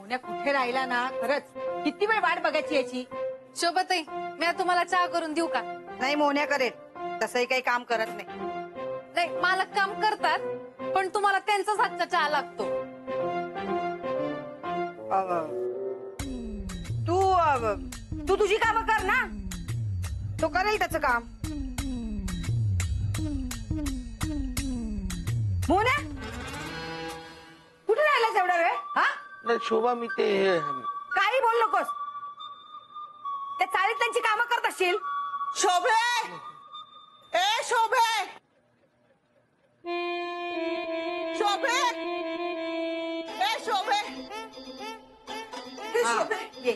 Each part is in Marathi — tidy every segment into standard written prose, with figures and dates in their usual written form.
मोन्या कुठे राहिला ना खरंच किती वेळ वाट बघायची याची. शोभाताई, मी आता तुम्हाला चहा करून देऊ का? नाही मोन्या करेल, तसंही काही काम करत नाही. नाही, मालक काम करतात पण तुम्हाला त्यांचाच हातचा चहा लागतो. तू तुझी कामं कर ना, तो करेल त्याचं काम. मोन्या कुठे राहिलास एवढा वेळ? हा नाही शोभा, मी ते काही बोल नकोस. त्या चाळीत त्यांची कामं करत असशील. शोभे, ए शोभे, शोभे, ए शोभे, ए शोभे, ये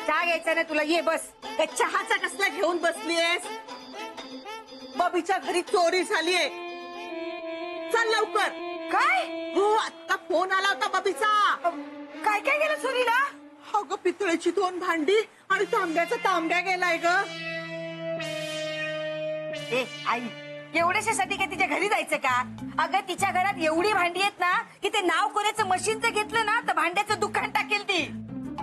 चहा घ्यायचा ना तुला, ये बस. ए चहाचा कसला घेऊन बसलीयस? बबीच्या घरी चोरी झालीये, चल लवकर. काय? हो, आता फोन आला होता बबीचा. काय काय गेलं चोरीला? अगं पितळेची 2 भांडी आणि तांब्याचा तांब्या गेलाय ग. ए आई, एवढ्याशासाठी काय तिच्या घरी जायचं का? अगं तिच्या घरात एवढी भांडी आहेत ना की ते नाव कोऱ्याचं मशीनचं घेतलं ना तर भांड्याचं दुकान टाकेल ती.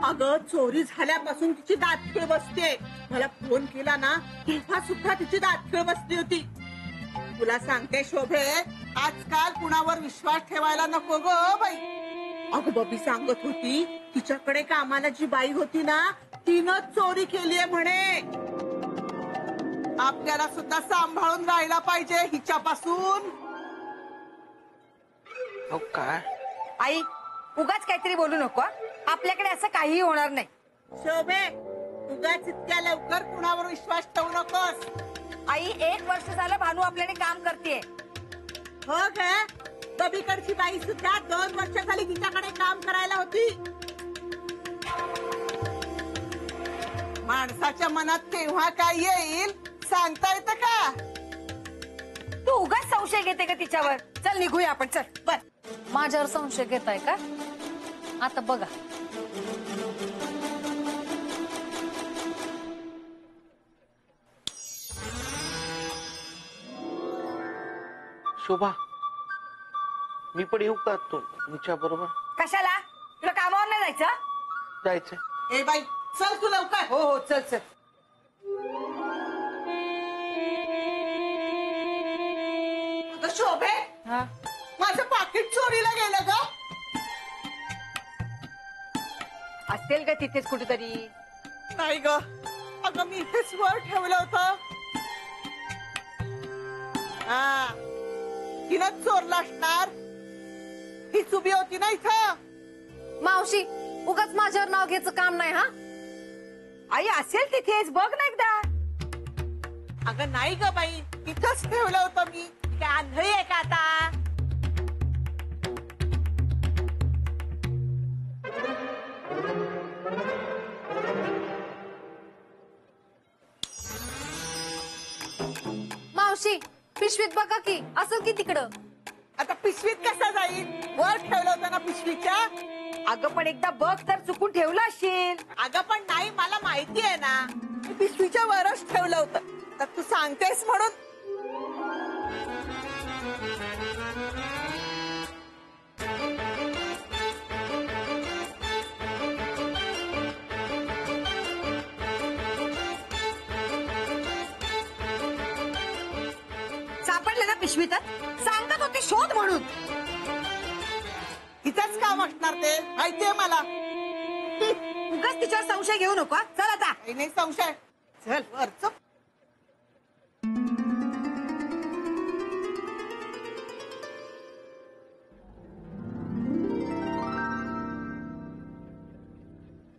अगं चोरी झाल्यापासून तिची दातखिळ बसते. मला फोन केला ना तेव्हा सुद्धा तिची दातखिळ बसली होती. तुला सांगते शोभे, आजकाल कुणावर विश्वास ठेवायला नको ग बाई. अगं बबी सांगत होती तिच्याकडे कामाला जी बाई होती ना तिनं चोरी केलीये म्हणे. आपल्याला सुद्धा सांभाळून राहायला पाहिजे हिच्यापासून. हो काय आई उगाच काहीतरी बोलू नको. आपल्याकडे असं काहीही होणार नाही. शोभे, उगाच इतक्या लवकर कुणावर विश्वास ठेवू नकोस. आई 1 वर्ष झालं भानू आपल्याकडे काम करते. हो ग, बबीकडची बाई सुद्धा 2 वर्ष झाली तिच्याकडे काम करायला होती. माणसाच्या मनात केव्हा काय येईल सांगता येतं का? तू उगाच संशय घेते का तिच्यावर? चल निघूया आपण, चल. बर, माझ्यावर संशय घेताय का? आता बघा. शोभा, मी पण येऊ का तुमच्या बरोबर? कशाला? तुला कामावर नाही जायचं? जायचंय. ए बाई चल तू लवकर. हो हो, चल चल. अगं शोभे, हा माझं पाकिट चोरीला गेलं ग. असेल का तिथेच कुठेतरी? नाही ग, अगं मी इथेच वर ठेवलं होतं. हा, तिनं चोरलं असणार. ही चुबी होती ना इथं. मावशी, उगाच माझ्यावर नाव घ्यायचं काम नाही हा. आई असेल तिथेच, बघ ना एकदा. अगं नाही ग बाई, इथंच ठेवलं होतं मी. काय आंधळी आहे का आता? मावशी, पिशवीत बघा की, असेल की तिकडं. आता पिशवीत कसं जाईल? वर ठेवलं होतं ना पिशवीच्या. अगं पण एकदा बघ तर, चुकून ठेवलं असेल. अगं पण नाही, मला माहिती आहे ना, मी पिशवीच्या वरच ठेवलं होतं. तर तू सांगतेस म्हणून. सापडलं ना पिशवीतच? सांगत होते शोध म्हणून. तिथंच काम असणार ते, माहितीये मला. उगाच तिच्यावर संशय घेऊ नको. चल आता. काही नाही संशय. चल वरच.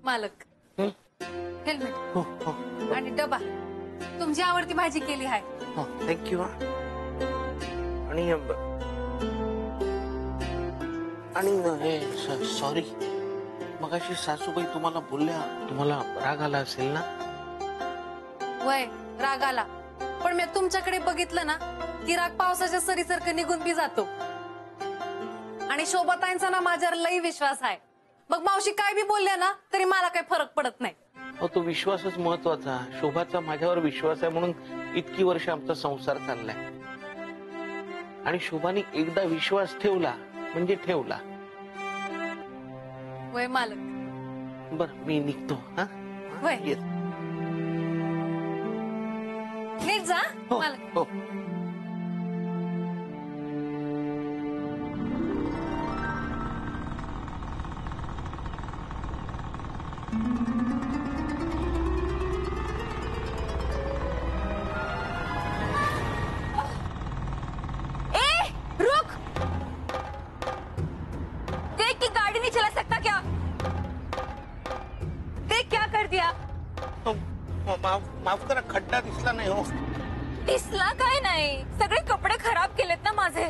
मालक, हं? हेल्मेट हो हो आणि डबा. तुमची आवडती भाजी केली आहे. हो, थँक्यू. आणि हे सॉरी, मगाशी सासूबाई तुम्हाला बोलल्या, तुम्हाला राग आला असेल ना? वय राग आला, पण मी तुमच्याकडे बघितलं ना की राग पावसाच्या सरीसारखं निघून बी जातो. आणि शोभाताईंचा ना माझ्यावर लई विश्वास आहे. मग मावशी काय बी बोलल्या ना तरी मला काही फरक पडत नाही. हो, तो विश्वासच महत्वाचा. शोभाचा माझ्यावर विश्वास आहे म्हणून इतकी वर्ष आमचा संसार चाललाय. आणि शोभाने एकदा विश्वास ठेवला म्हणजे ठेवला. वय मालक. बर मी निघतो हा होय. येस. नीट जा हो मालक. हो. ए रुक, देख कि गाड़ी नहीं चला सकता क्या? देख क्या कर दिया. माफ करा, खड्डा दिसला नाही हो. दिसला काय नाही, सगळे कपडे खराब केलेत ना माझे.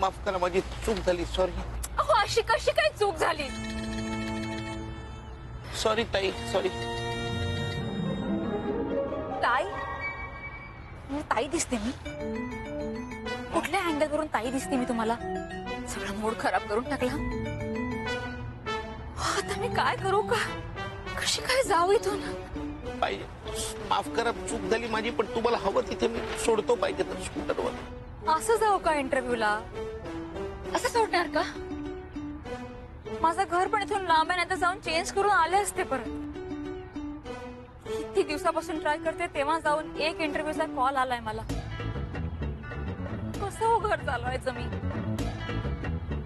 माफ करा, माझी चूक झाली. सॉरी अहो अशी कशी काय चूक झाली? सॉरी ताई, सॉरी. ताई, मी ताई दिसते मी? कुठल्या अँगल वरून ताई दिसते मी तुम्हाला? सगळा मूड खराब करून टाकला. आता मी काय करू का? कशी काय जाऊ इथून? पाहिजे, माफ करा, चूक झाली माझी. पण तुम्हाला हवं तिथे मी सोडतो पाहिजे तर स्कूटरवर. असं जाऊ का इंटरव्ह्यूला? असं सोडणार का? माझं घर पण इथून लांब आहे, नाही तर जाऊन चेंज करून आले असते परत. किती दिवसापासून ट्राय करते, तेव्हा जाऊन एक इंटरव्ह्यूचा कॉल आलाय मला. कसं हो घर चालवायचं मी?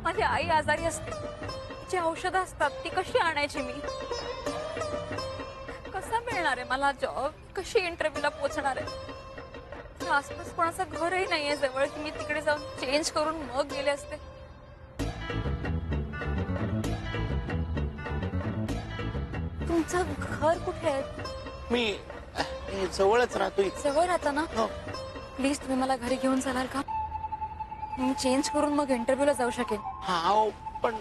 माझी आई आजारी असते, तिची औषधं असतात, ती कशी आणायची मी? कसा मिळणार आहे मला जॉब? कशी इंटरव्ह्यूला पोहोचणार आहे? आसपास कोणाचं घरही नाहीये जवळ की मी तिकडे जाऊन चेंज करून मग गेले असते. तुमचं घर कुठे आहे? मी जवळच राहतो इथे. जवळ राहता ना? हो. प्लीज तुम्ही मला घरी घेऊन चालाल का? मी चेंज करून मग इंटरव्ह्यूला जाऊ शकेन. हा हो, पण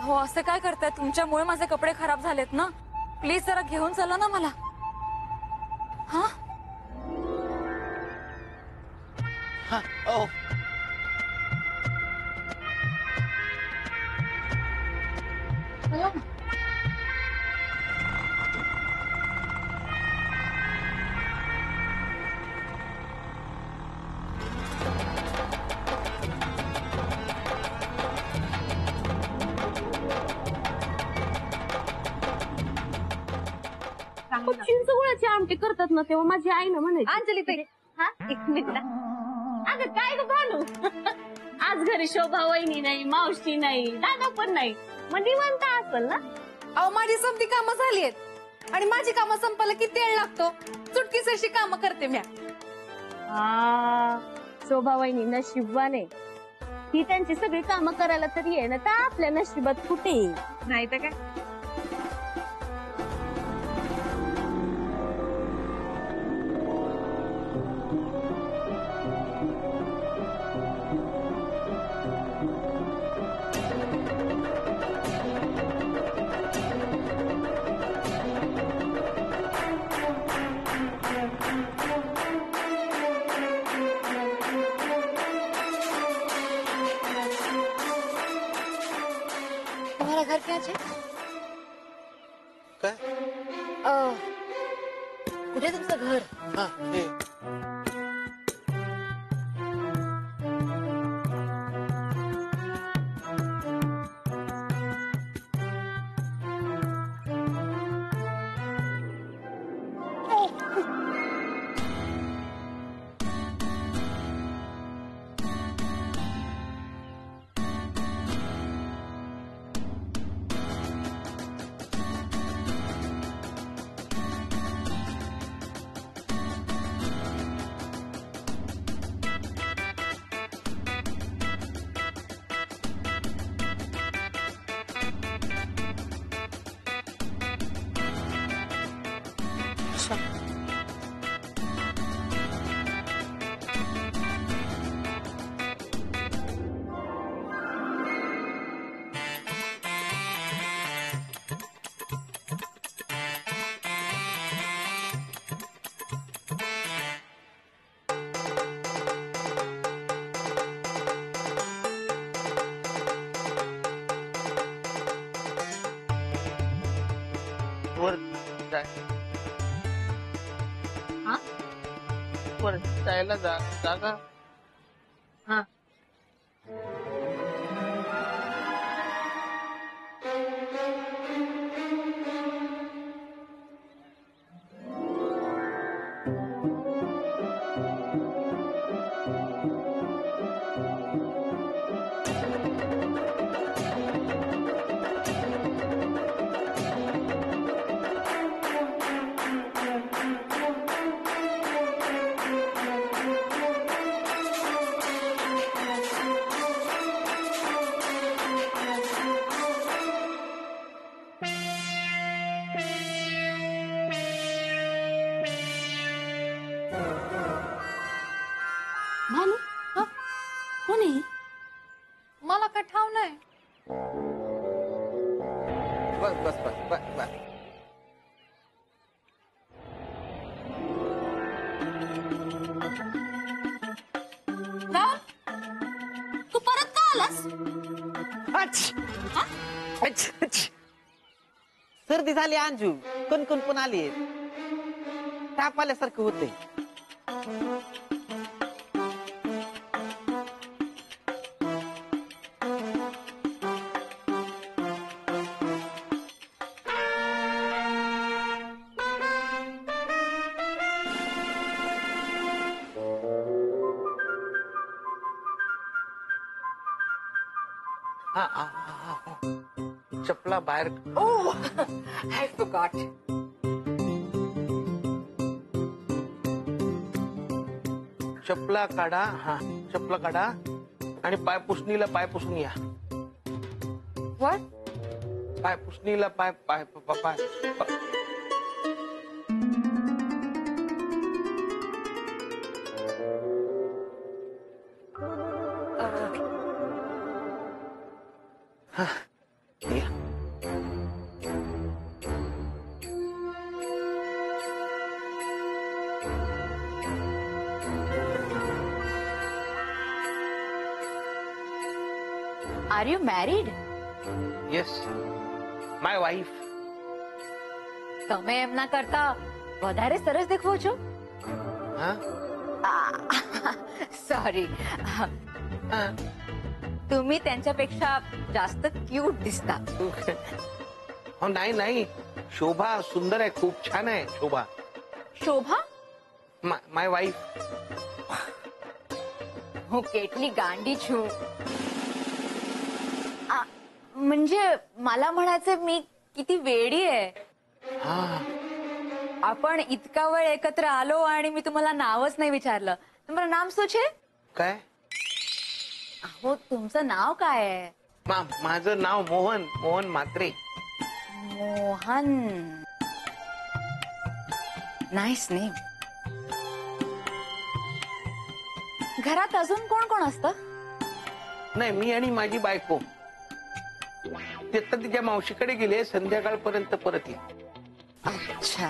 हो असं काय करताय? तुमच्यामुळे माझे कपडे खराब झालेत ना. प्लीज जरा घेऊन चला ना मला. हा हा ओ. चिंचगुळाची आमटी करतात ना तेव्हा माझी आई ना म्हणायची, अंजली ताई, हा एक मिनिट. अगं काय ग भानू, आज घरी शोभा वहिनी नाही, मावशी नाही, दादा पण नाही, मग निवांत असेल ना? अहो माझी समधी कामं झाली आहेत आणि माझी कामं संपायला किती वेळ लागतो? चुटकीच अशी कामं करते म्या. शोभा वहिनी नशिबवाने, ही त्यांची सगळी कामं करायला तरी आहे ना, तर आपल्या नशिबात कुठे नाही तर काय. तुम्हारा घर क्या है? काय? कुठे तुमचं घर? हा हे वर जाय. हा? वर जायला जागा. हा बस बस बस बस बस. तू परत का आलास? सर्दी झाली अंजू, कणकण पण आली, ताप आल्यासारखं होतंय. चपला बाहेर. I forgot. चपला काढा. हा, चपला काढा आणि पाय पुसणीला पाय पुसून या. व्हॉट? पाय पुसणीला पाय पाय पाय पाय. हा, या. Are you married? Yes, my wife. તમે એમના કરતા વધારે સરસ દેખો છો. હા? सॉरी, हा. तुम्ही त्यांच्यापेक्षा जास्त क्यूट दिसता. हो नाही नाही, शोभा सुंदर आहे, खूप छान आहे शोभा. शोभा? माय वाईफ. હું કેટલી ગાંડી છું. म्हणजे मला म्हणायचं मी किती वेडी आहे. हा. आपण इतका वेळ एकत्र आलो आणि मी तुम्हाला नावच नाही विचारलं. तुम्हाला नाम શું છે? काय? हो, तुमचं नाव काय आहे? माझं नाव मोहन, मोहन म्हात्रे. मोहन. Nice name. घरात अजून कोण कोण असतं? नाही, मी आणि माझी बायको. ते तर तिच्या मावशीकडे गेले, संध्याकाळपर्यंत परत येईल. अच्छा.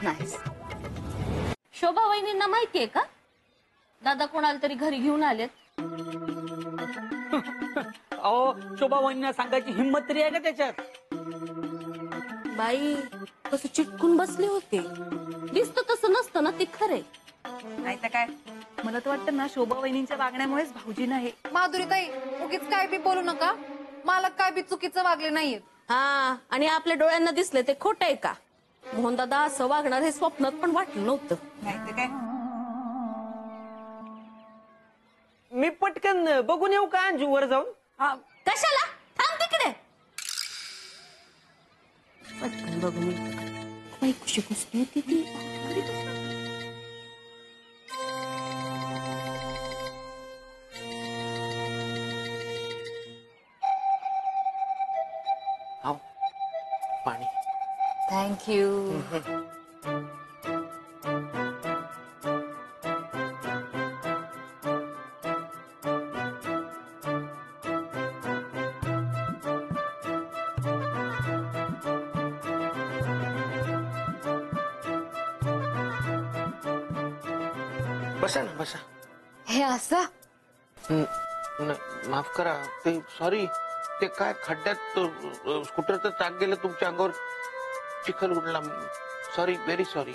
नाईस. शोभा वहिनींना माहितीये का दादा कोणाला तरी घरी घेऊन आलेत? अहो, शोभा वहिनींना सांगायची हिंमत तरी आहे का त्याच्यात? बाई कसं चिटकून बसले होते. दिसत तसं नसतं ना, ते खरंय. नाही तर काय, मला तर वाटतं ना शोभा वहिनींच्या वागण्यामुळेच भाऊजी नाही. माधुरीताई, उगीच काय बी बोलू नका. मला काय बी चुकीचं वागले नाहीये. हा, आणि आपल्या डोळ्यांना दिसले ते खोट आहे का? मोहन दादा असं वागणार हे स्वप्नात पण वाटलं नव्हतं. नाही तर काय. मी पटकन बघून येऊ का अंजू वर जाऊन? कशाला? थांब तिकडे. पटकन बघून बाई कशी बसली होती ती. आओ, पाणी. थँक्यू. बसा ना, बसा. हे असं? माफ करा, ते सॉरी, ते काय खड्ड्यात स्कूटरचं चाक गेलं तुमच्या अंगावर, चिखल उडला. Sorry, very sorry.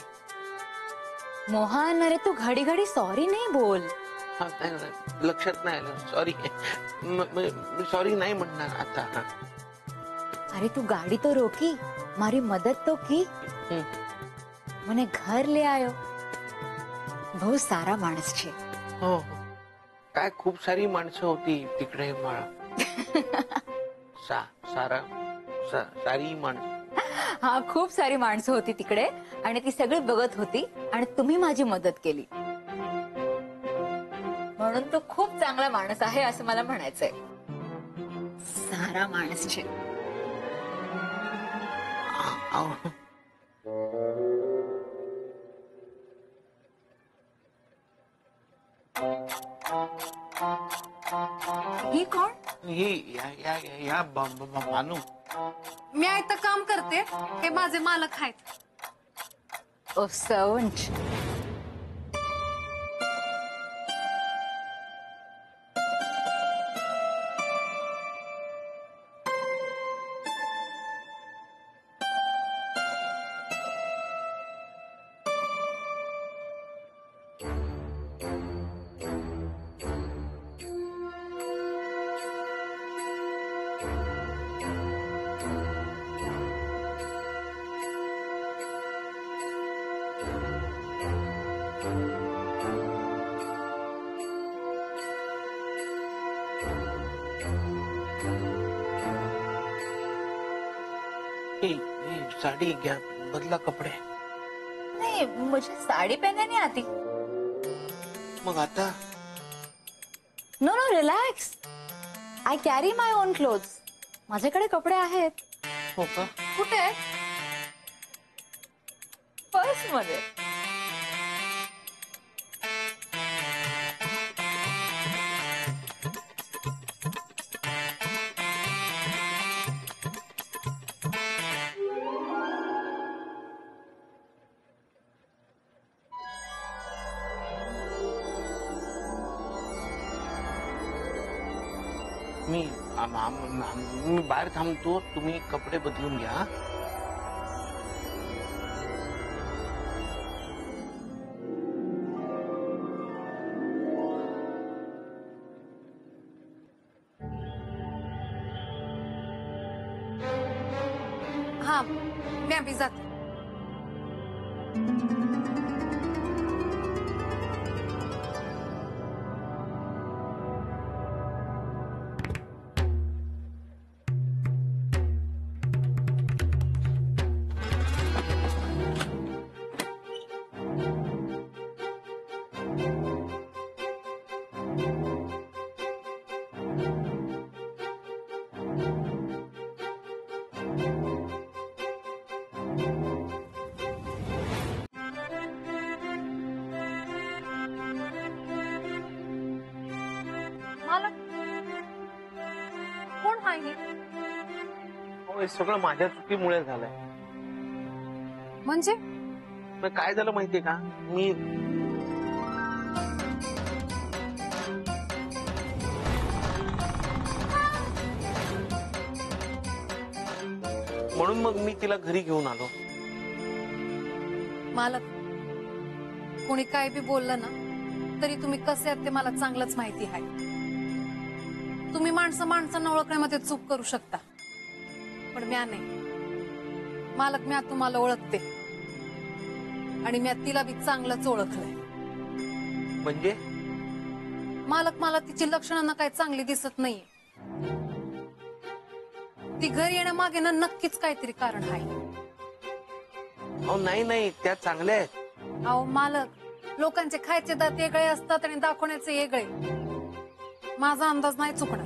मोहन, अरे तू घडी घडी सॉरी नाही बोल. हा, नाही, नाही, लक्षात नाही आलं. सॉरी. मी सॉरी नहीं म्हणणार आता. हा. अरे तू गाड़ी तो रोकी, मारी मदद तो की. મને ઘર લે આયો. બહુ સારા માણસ છે. हो, काय खूप सारी माणसं होती तिकडे. सारी माणसं. हा, खूप सारी माणसं होती तिकडे आणि ती सगळी बघत होती आणि तुम्ही माझी मदत केली. म्हणून तो खूप चांगला माणूस आहे असं मला म्हणायचंय. सारा माणूस छे. ही कोण? ही या भानू मी इथं काम करते, हे माझे मालक आहेत. ओ सर्वंट. साड़ी क्या बदला कपड़े. नहीं, मुझे साड़ी पहनने नहीं आती. मग आता no no relax. I carry my own clothes. माझ्याकडे कपडे आहेत. हो का. कुठे? पर्स मध्ये. मी बाहेर थांबतो, तुम्ही कपडे बदलून घ्या. हा, मी अभि जाते. मालक, कोण आहे? हो, हे सगळं माझ्या चुकीमुळे झालंय. म्हणजे मग काय झालं माहितीये का, मी म्हणून मग मी तिला घरी घेऊन आलो. मालक, कोणी काय बी बोललं ना तरी तुम्ही कसे आहात ते मला चांगलंच माहिती आहे. तुम्ही माणसांना ओळखण्यामध्ये चूक करू शकता, पण म्या नाही. मालक, म्या तुम्हाला ओळखते आणि म्या तिला बी चांगलंच ओळखलंय. म्हणजे मालक, मला तिची लक्षणं काही चांगली दिसत नाहीये. ती घरी येण्यामागे ना नक्कीच काहीतरी कारण आहे. अहो नाही, त्या चांगल्या आहेत. अहो मालक, लोकांचे खायचे दात वेगळे असतात आणि दाखवण्याचे वेगळे. माझा अंदाज नाही चुकणार.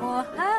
मोहन.